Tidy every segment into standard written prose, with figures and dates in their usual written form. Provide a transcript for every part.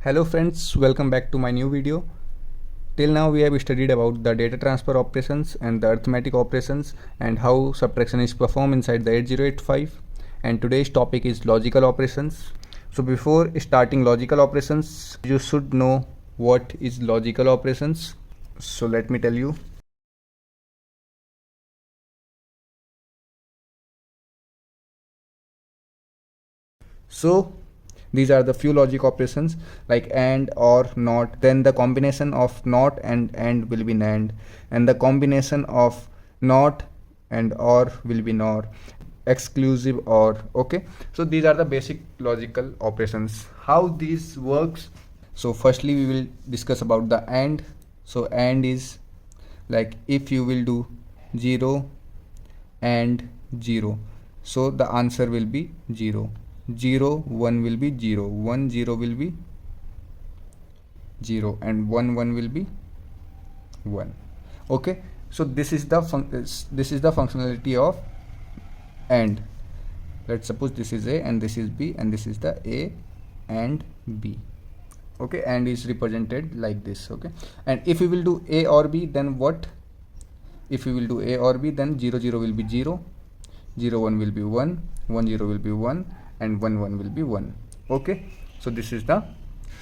Hello friends, welcome back to my new video. Till now we have studied about the data transfer operations and the arithmetic operations and how subtraction is performed inside the 8085, and today's topic is logical operations. So before starting logical operations, you should know what is logical operations. So let me tell you. So these are the few logic operations like AND, OR, NOT. Then the combination of NOT and AND will be NAND, and the combination of NOT and OR will be NOR, exclusive OR. Okay, so these are the basic logical operations. How these works? So firstly we will discuss about the AND. So AND is like if you will do 0 and 0, so the answer will be 0. 0 1 will be 0, 1 0 will be 0, and 1 1 will be 1. Okay, so this is the functionality of AND. Let's suppose this is A and this is B and this is the A and B. Okay, AND is represented like this. Okay, and if we will do A or B, then what? If we will do A or B, then 0 0 will be 0, 0 1 will be 1, 1 0 will be 1, and 1 1 will be 1. Okay, so this is the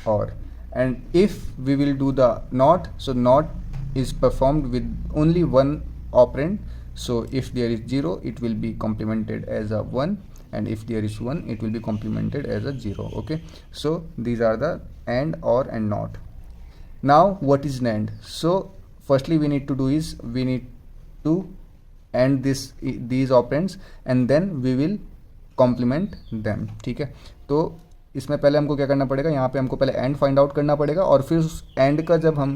OR. And if we will do the NOT, so NOT is performed with only one operand. So if there is 0, it will be complemented as a 1, and if there is 1, it will be complemented as a 0. Okay, so these are the AND, OR, and NOT. Now what is NAND? So firstly we need to do is we need to AND these operands and then we will complement them. ठीक है, तो इसमें पहले हमको क्या करना पड़ेगा, यहाँ पे हमको पहले एंड फाइंड आउट करना पड़ेगा और फिर उस एंड का जब हम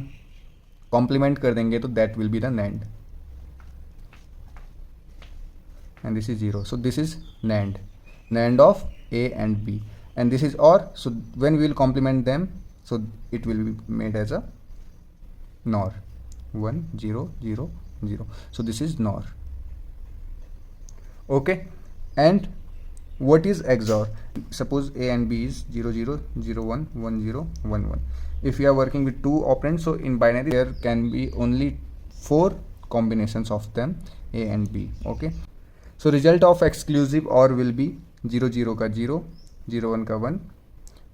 कॉम्प्लीमेंट कर देंगे तो that will be the NAND, and this is 0. So this is NAND, NAND of A and B, and this is OR. So when we will complement them, so it will be made as a NOR, 1 0 0 0. So this is NOR. Okay, and what is XOR? Suppose A and B is 0 0 0 1 1 0 1 1. If you are working with two operands, so in binary there can be only 4 combinations of them, A and B. Okay, so result of exclusive OR will be 0 0 का 0, 0 1 का 1,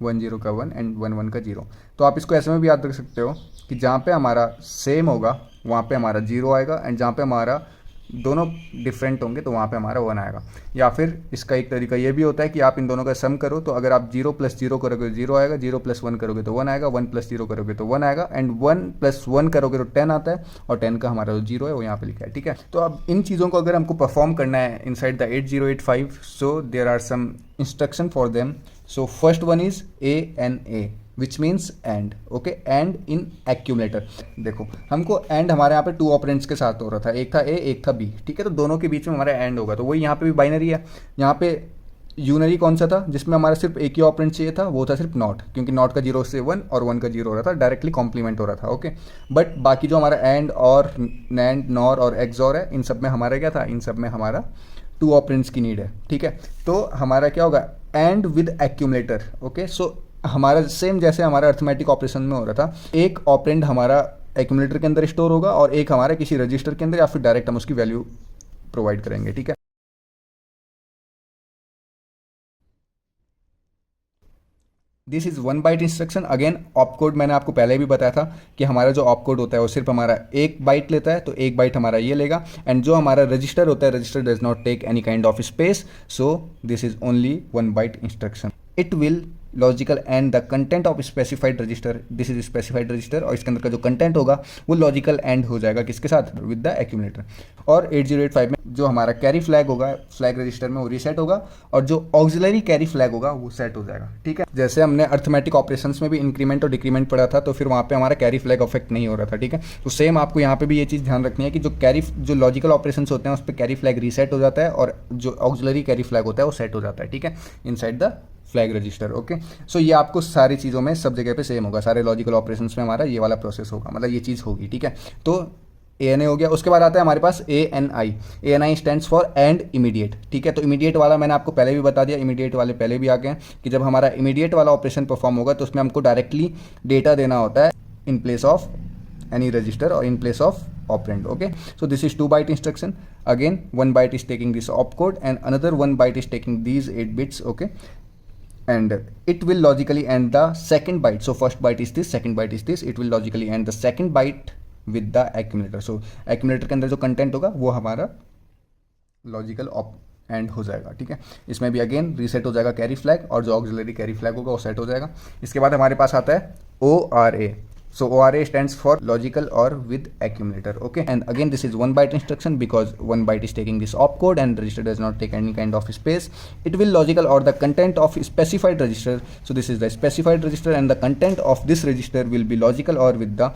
1 0 का 1 and 1 1 का 0. तो आप इसको ऐसे में भी याद रख सकते हो कि जहाँ पे हमारा सेम होगा वहाँ पे हमारा 0 आएगा, एंड जहाँ पे हमारा दोनों डिफरेंट होंगे तो वहाँ पे हमारा 1 आएगा. या फिर इसका एक तरीका ये भी होता है कि आप इन दोनों का सम करो, तो अगर आप 0 + 0 करोगे तो 0 आएगा, 0 + 1 करोगे तो 1 आएगा, 1 + 0 करोगे तो 1 आएगा, एंड 1 + 1 करोगे तो 10 आता है, और 10 का हमारा जो 0 है वो यहाँ पे लिखा है. ठीक है, तो अब इन चीज़ों को अगर हमको परफॉर्म करना है inside the 8085, so there are some instruction for them. So first one is ANA, which means and. Okay, and in accumulator. देखो हमको एंड हमारे यहाँ पे 2 ऑपरेंड्स के साथ हो रहा था, एक था ए एक था बी. ठीक है, तो दोनों के बीच में हमारा एंड होगा, तो वही यहाँ पे भी बाइनरी है. यहाँ पे यूनरी कौन सा था जिसमें हमारा सिर्फ एक ही ऑपरेंड चाहिए था, वो था सिर्फ नॉट, क्योंकि नॉट का 0 से 1 और 1 का 0 हो रहा था, डायरेक्टली कॉम्प्लीमेंट हो रहा था. ओके, बट बाकी जो हमारा एंड और नैंड नॉर और एक्सॉर है, इन सब में हमारा क्या था, इन सब में हमारा 2 ऑपरेंड्स की नीड है. ठीक है, तो हमारा क्या होगा, एंड विद एक्यूमुलेटर. ओके, सो हमारा सेम जैसे हमारा अर्थमेटिक ऑपरेशन में हो रहा था, एक ऑपरेंड हमारा एक्यूमुलेटर के अंदर स्टोर होगा और एक हमारा किसी रजिस्टर के अंदर, या फिर डायरेक्ट हम उसकी वैल्यू प्रोवाइड करेंगे. ठीक है, this is 1 byte instruction. Again opcode मैंने आपको पहले भी बताया था कि हमारा जो ऑपकोड होता है वो सिर्फ हमारा 1 बाइट लेता है, तो 1 बाइट हमारा ये लेगा, एंड जो हमारा रजिस्टर होता है, register does not take any kind of space, so this is only 1 byte instruction. It will logical and the content of specified register. This is specified register, और इसके अंदर का जो कंटेंट होगा वो लॉजिकल एंड हो जाएगा किसके साथ, विद द एक्यूमुलेटर. और 8085 में जो हमारा कैरी फ्लैग होगा फ्लैग रजिस्टर में वो रीसेट होगा, और जो ऑक्सिलरी कैरी फ्लैग होगा वो सेट हो जाएगा. ठीक है, जैसे हमने अर्थमेटिक ऑपरेशंस में भी इंक्रीमेंट और डिक्रीमेंट पढ़ा था, तो फिर वहाँ पे हमारा कैरी फ्लैग अफेक्ट नहीं हो रहा था. ठीक है, तो सेम आपको यहाँ पे भी ये चीज़ ध्यान रखनी है कि जो लॉजिकल ऑपरेशंस होते हैं उस पर कैरी फ्लैग रीसेट हो जाता है, और जो ऑक्सिलरी कैरी फ्लैग होता है वो सेट हो जाता है. ठीक है, inside the flag register. Okay, so ये आपको सारी चीज़ों में सब जगह पे सेम होगा, सारे लॉजिकल ऑपरेशंस में हमारा ये वाला प्रोसेस होगा, मतलब ये चीज़ होगी. ठीक है, तो ANA हो गया। उसके बाद आता है हमारे पास ANI। ANI stands for and immediate, ठीक है। तो इमीडिएट वाला मैंने आपको पहले भी बता दिया, इमीडिएट वाले पहले भी आ गए हैं कि जब हमारा इमीडिएट वाला ऑपरेशन परफॉर्म होगा तो उसमें हमको डायरेक्टली डेटा देना होता है in place of any register or in place of operand. Okay, so this is 2 byte instruction. Again, 1 byte is taking this opcode and another 1 byte is taking these 8 bits. Okay, and it will logically end the second byte. So first byte is this, second byte is this. It will logically end the second byte with the accumulator. So accumulator के अंदर जो content होगा वो हमारा logical and हो जाएगा, ठीक है। इसमें भी अगेन रीसेट हो जाएगा कैरी फ्लैग, और जो ऑक्सिलरी कैरी फ्लैग होगा वो सेट हो जाएगा। इसके बाद हमारे पास आता है ORA. So ORA stands for logical or with accumulator. Okay, and again this is 1 byte instruction because 1 byte is taking this opcode and register does not take any kind of space. It will logical or the content of specified register. So this is the specified register and the content of this register will be logical or with the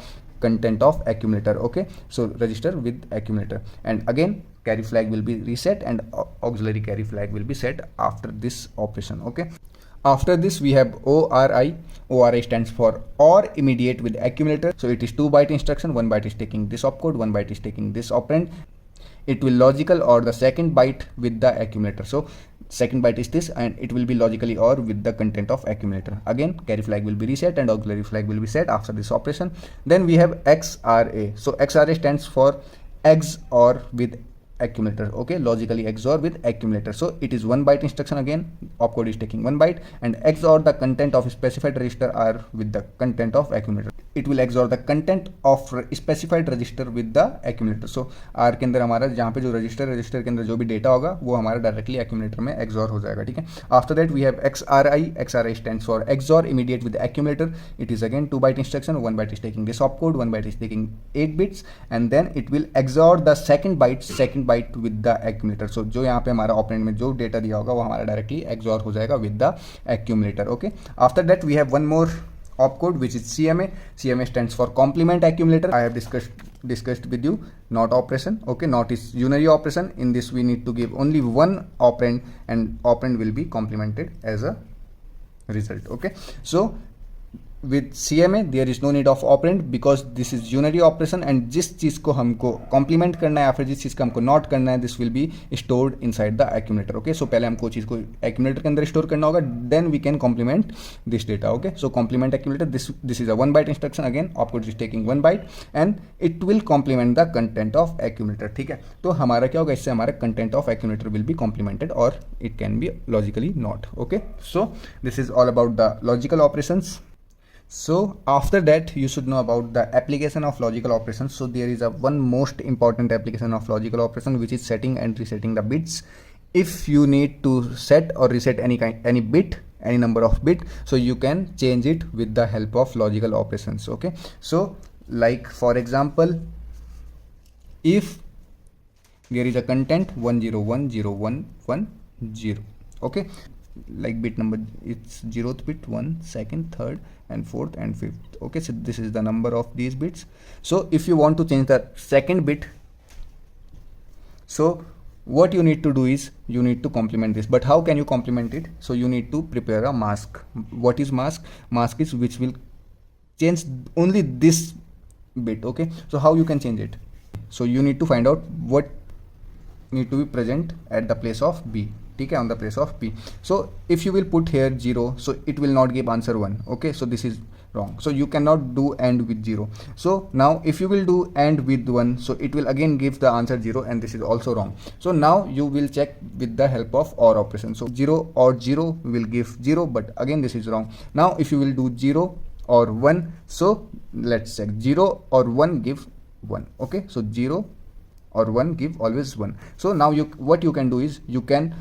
content of accumulator. Okay, so register with accumulator, and again carry flag will be reset and auxiliary carry flag will be set after this operation. Okay, after this we have ORI. ORI stands for or immediate with accumulator. So it is 2 byte instruction. 1 byte is taking this opcode, 1 byte is taking this operand. It will logical or the second byte with the accumulator. So second byte is this and it will be logically or with the content of accumulator. Again carry flag will be reset and auxiliary flag will be set after this operation. Then we have XRA. So XRA stands for XOR with accumulator. Okay, logically XOR with accumulator. So it is 1 byte instruction. Again opcode is taking 1 byte and XOR the content of specified register R with the content of accumulator. It will XOR the content of specified register with the accumulator. So R के अंदर हमारा जहाँ पे जो register के अंदर जो भी डेटा होगा वो हमारा डायरेक्टली accumulator में XOR हो जाएगा, ठीक है। After that we have XRI. XRI stands for XOR immediate with the accumulator. It is again 2 byte instruction. 1 byte is taking this opcode, 1 byte is taking 8 bits and then it will XOR the second byte with the accumulator. So जो यहाँ पे हमारा operand में जो data दिया होगा वो हमारा डायरेक्टली XOR हो जाएगा with the accumulator. Okay, after that we have one more opcode which is CMA. CMA stands for complement accumulator. I have discussed with you NOT operation. Okay, NOT is unary operation. In this we need to give only one operand and operand will be complemented as a result. Okay, so with CMA there is no need of operand because this is unary operation and जिस चीज़ को हमको complement करना है या फिर जिस चीज़ को हमको not करना है this will be stored inside the accumulator. Okay, so पहले हमको चीज़ को accumulator के अंदर store करना होगा, then we can complement this data. Okay, so complement accumulator, this is a 1 byte instruction. Again opcode is taking 1 byte and it will complement the content of accumulator. ठीक है, तो हमारा क्या होगा, इससे हमारा content of accumulator will be complemented or it can be logically not. Okay, so this is all about the logical operations. So after that you should know about the application of logical operations. So there is a one most important application of logical operation which is setting and resetting the bits. If you need to set or reset any bit, any number of bit, so you can change it with the help of logical operations. Okay, so like for example if there is a content 1010110, okay, like bit number it's 0th bit, 1, 2nd, 3rd and 4th and 5th. Okay, so this is the number of these bits. So if you want to change the second bit, so what you need to do is you need to complement this. But how can you complement it? So you need to prepare a mask. What is mask? Mask is which will change only this bit. Okay, so how you can change it? So you need to find out what need to be present at the place of B. Okay, on the place of P. So if you will put here 0, so it will not give answer 1. Okay, so this is wrong. So you cannot do AND with 0. So now if you will do AND with 1, so it will again give the answer 0 and this is also wrong. So now you will check with the help of OR operation. So 0 or 0 will give 0, but again this is wrong. Now if you will do 0 or 1, so let's check. 0 or 1 give 1. Okay, so 0 or 1 give always 1. So now what you can do is you can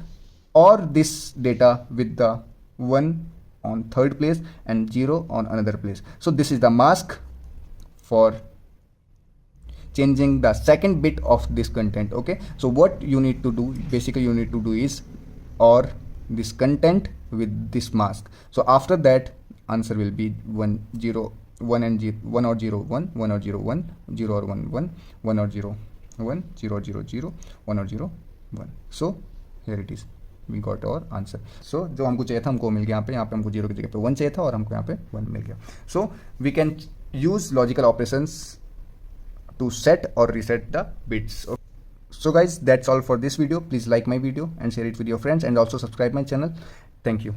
OR this data with the 1 on 3rd place and 0 on another place. So this is the mask for changing the second bit of this content. Okay, so what you need to do, basically you need to do is OR this content with this mask. So after that answer will be 1 0 1 and 0 1 or 0 1 1 or 0 1 0 or 1 1 1 or 0 1 0 0 0 1 or 0 1. So here it is, we got our answer. So जो हमको चाहिए था हमको मिल गया यहाँ पे हमको 0 की जगह पे 1 चाहिए था और हमको यहाँ पे 1 मिल गया. So we can use logical operations to set or reset the bits. Okay. So guys, that's all for this video. Please like my video and share it with your friends, and also subscribe my channel. Thank you.